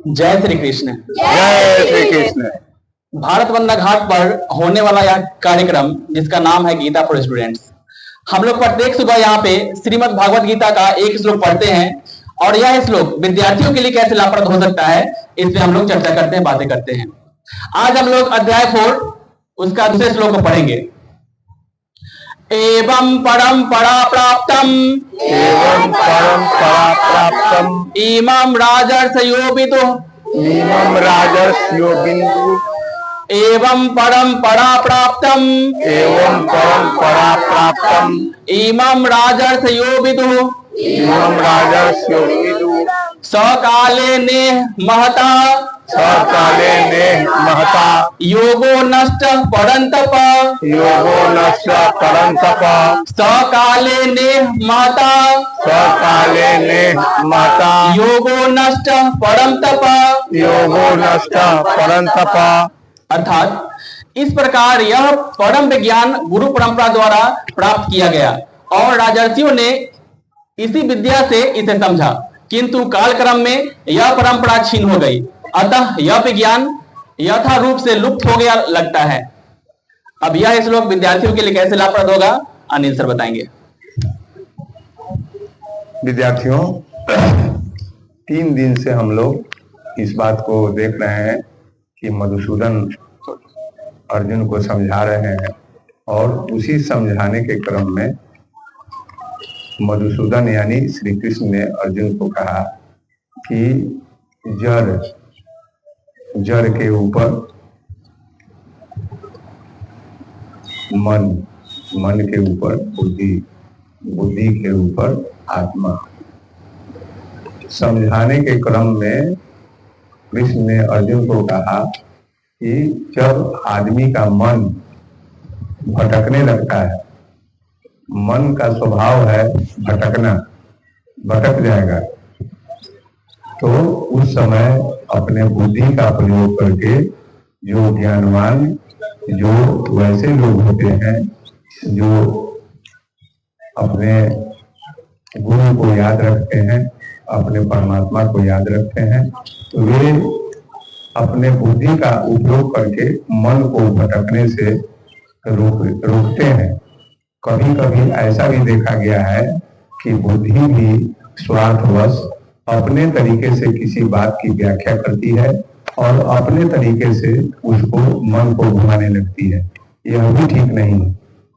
जय श्री कृष्ण। जय श्री कृष्ण। भारत वंदना घाट पर होने वाला यह कार्यक्रम जिसका नाम है गीता फॉर स्टूडेंट्स, हम लोग प्रत्येक सुबह यहाँ पे श्रीमद् भागवत गीता का एक श्लोक पढ़ते हैं और यह श्लोक विद्यार्थियों के लिए कैसे लाभप्रद हो सकता है इस पे हम लोग चर्चा करते हैं, बातें करते हैं। आज हम लोग अध्याय 4 उसका दूसरे श्लोक को पढ़ेंगे। एवं परंपरा प्राप्तम इमं राजर्षयो विदुः एवं परंपरा प्राप्तम इमं राजर्षयो विदुः सकाले ने महता योगो नष्ट परंतप सकाले ने महता योगो नष्ट परंतप। अर्थात इस प्रकार यह परम विज्ञान गुरु परंपरा द्वारा प्राप्त किया गया और राजर्षियों ने इसी विद्या से इसे समझा, किंतु कालक्रम में यह परंपरा छीन हो गई, अतः यह विज्ञान यथा रूप से लुप्त हो गया लगता है। अब यह श्लोक विद्यार्थियों के लिए कैसे लाभप्रद होगा अनिल सर बताएंगे। विद्यार्थियों, 3 दिन से हम लोग इस बात को देख रहे हैं कि मधुसूदन अर्जुन को समझा रहे हैं और उसी समझाने के क्रम में मधुसूदन यानी श्री कृष्ण ने अर्जुन को कहा कि जड़ के ऊपर मन के ऊपर बुद्धि के ऊपर आत्मा। समझाने के क्रम में कृष्ण ने अर्जुन को कहा कि जब आदमी का मन भटकने लगता है, मन का स्वभाव है भटकना, भटक जाएगा, तो उस समय अपने बुद्धि का प्रयोग करके जो ज्ञानवान, जो वैसे लोग होते हैं जो अपने गुरु को याद रखते हैं, अपने परमात्मा को याद रखते हैं, तो वे अपने बुद्धि का उपयोग करके मन को भटकने से रोकते हैं। कभी कभी ऐसा भी देखा गया है कि बुद्धि भी स्वार्थवश अपने तरीके से किसी बात की व्याख्या करती है और अपने तरीके से उसको मन को घुमाने लगती है। यह भी ठीक नहीं।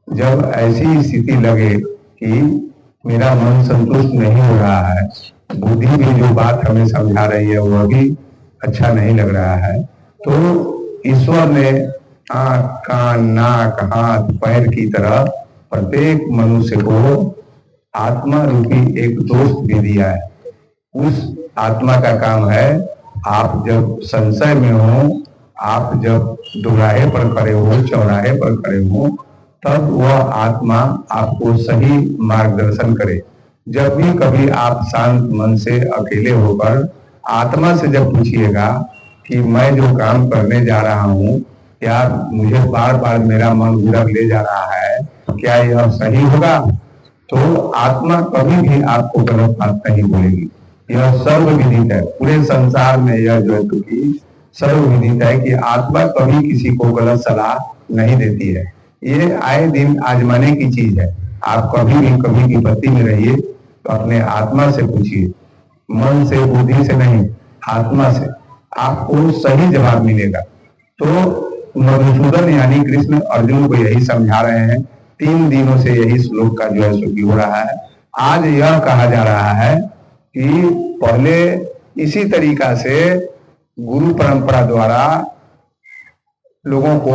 जब ऐसी स्थिति लगे कि मेरा मन संतुष्ट नहीं हो रहा है, बुद्धि भी जो बात हमें समझा रही है वह भी अच्छा नहीं लग रहा है, तो ईश्वर ने आँख, कान, नाक, हाथ, पैर की तरह प्रत्येक मनुष्य को आत्मा रूपी एक दोस्त भी दिया है। उस आत्मा का काम है, आप जब संशय में हो, आप जब दोराहे पर खड़े हो, चौराहे पर खड़े हो, तब वह आत्मा आपको सही मार्गदर्शन करे। जब भी कभी आप शांत मन से अकेले होकर आत्मा से जब पूछिएगा कि मैं जो काम करने जा रहा हूँ, क्या मुझे बार बार मेरा मन उधर ले जा रहा है, क्या यह सही होगा, तो आत्मा कभी भी आपको गलत बात नहीं बोलेगी। यह सर्वविदित है, पूरे संसार में यह जो है कि सर्वविदित है कि आत्मा कभी किसी को गलत सलाह नहीं देती है। ये आए दिन आजमाने की चीज है। आप कभी भी कभी की विपत्ति में रहिए तो अपने आत्मा से पूछिए, मन से, बुद्धि से नहीं, आत्मा से, आपको सही जवाब मिलेगा। तो मधुसूदन यानी कृष्ण अर्जुन को यही समझा रहे हैं। 3 दिनों से यही श्लोक का जो है सो हो रहा है। आज यह कहा जा रहा है कि पहले इसी तरीका से गुरु परंपरा द्वारा लोगों को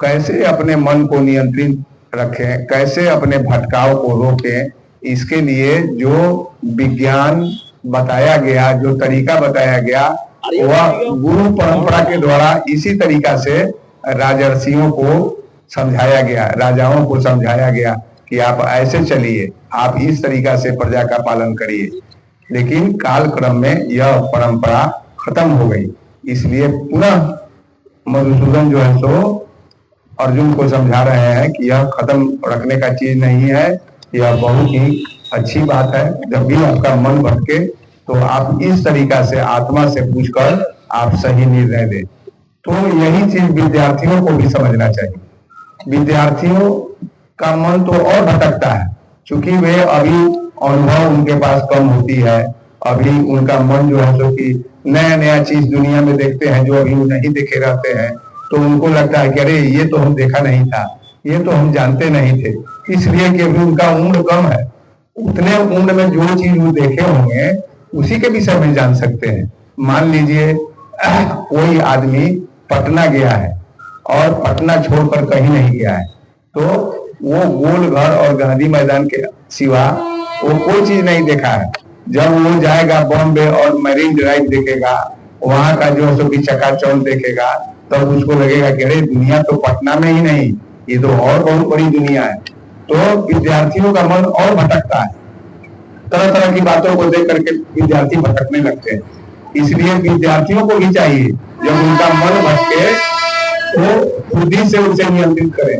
कैसे अपने मन को नियंत्रित रखें, कैसे अपने भटकाव को रोकें, इसके लिए जो विज्ञान बताया गया, जो तरीका बताया गया, वह गुरु परंपरा के द्वारा इसी तरीका से राजर्षियों को समझाया गया, राजाओं को समझाया गया कि आप ऐसे चलिए, आप इस तरीका से प्रजा का पालन करिए। लेकिन काल क्रम में यह परंपरा खत्म हो गई, इसलिए पुनः मधुसूदन जो है सो अर्जुन को समझा रहे हैं कि यह खत्म रखने का चीज नहीं है, यह बहुत ही अच्छी बात है। जब भी आपका मन भटके तो आप इस तरीका से आत्मा से पूछकर आप सही निर्णय दें। तो यही चीज विद्यार्थियों को भी समझना चाहिए। विद्यार्थियों का मन तो और भटकता है, क्योंकि वे अभी अनुभव उनके पास कम होती है, अभी उनका मन जो है सो कि नया नया चीज दुनिया में देखते हैं जो अभी नहीं देखे रहते हैं, तो उनको लगता है कि अरे ये तो हम देखा नहीं था, ये तो हम जानते नहीं थे, इसलिए कि अभी उनका उम्र कम है। उतने उम्र में जो चीज वो देखे होंगे उसी के विषय में जान सकते हैं। मान लीजिए कोई आदमी पटना गया है और पटना छोड़कर कहीं नहीं गया है, तो वो गोल घर और गांधी मैदान के सिवा वो कोई चीज नहीं देखा है। जब वो जाएगा बॉम्बे और मरीन ड्राइव देखेगा, वहां का जो है सो चकाचौंध देखेगा, तब उसको लगेगा कि अरे दुनिया तो पटना में ही नहीं, ये तो और बहुत बड़ी दुनिया है। तो विद्यार्थियों का मन और भटकता है, तरह तरह की बातों को देख करके विद्यार्थी भटकने लगते हैं। इसलिए विद्यार्थियों को भी चाहिए जब उनका मन भटके तो बुद्धि से उसे नियंत्रित करें,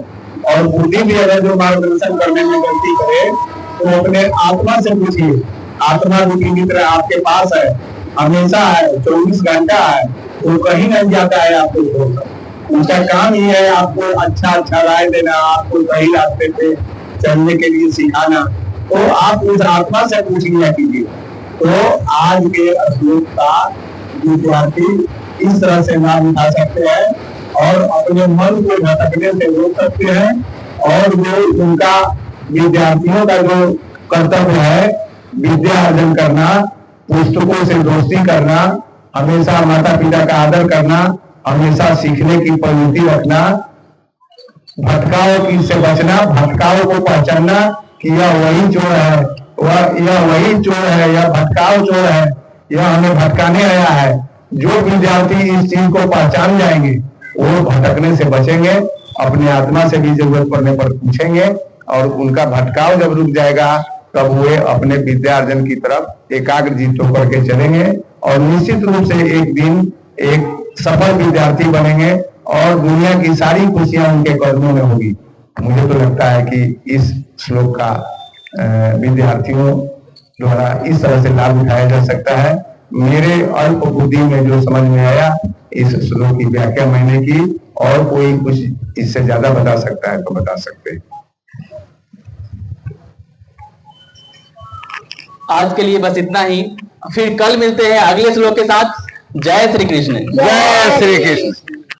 और बुद्धि भी अगर जो मार्गदर्शन करने में गलती करे तो अपने आत्मा से पूछिए। आत्मा रूपी मित्र आपके पास है, हमेशा है, 24 घंटा है, वो कहीं नहीं जाता है आपको छोड़कर। उसका काम ही है आपको अच्छा अच्छा राय देना, आपको सही रास्ते पे चलने के लिए सिखाना। तो आप उस आत्मा से पूछ लिया कीजिए। तो आज के श्लोक का विद्यार्थी इस तरह से लाभ उठा सकते हैं और अपने मन को भटकने से रोक सकते हैं। और जो उनका विद्यार्थियों का जो कर्तव्य है विद्या अर्जन करना, पुस्तकों से दोस्ती करना, हमेशा माता पिता का आदर करना, हमेशा सीखने की प्रवृत्ति रखना, भटकाव की से बचना, भटकाव को पहचानना कि यह वही चोर है, यह वही चोर है, यह भटकाव चोर है, यह हमें भटकाने आया है। जो विद्यार्थी इस चीज को पहचान जाएंगे वो भटकने से बचेंगे, अपने आत्मा से भी जरूरत पड़ने पर पूछेंगे, और उनका भटकाव जब रुक जाएगा तब वे अपने विद्यार्जन की तरफ एकाग्र चित्त होकर के चलेंगे और निश्चित रूप से एक दिन एक सफल विद्यार्थी बनेंगे और दुनिया की सारी खुशियां उनके कदमों में होगी। मुझे तो लगता है कि इस श्लोक का विद्यार्थियों द्वारा इस तरह से लाभ उठाया जा सकता है। मेरे अल्प बुद्धि में जो समझ में आया इस श्लोक की व्याख्या मैंने की, और कोई कुछ इससे ज्यादा बता सकता है तो बता सकते हैं। आज के लिए बस इतना ही, फिर कल मिलते हैं अगले श्लोक के साथ। जय श्री कृष्ण। जय श्री कृष्ण।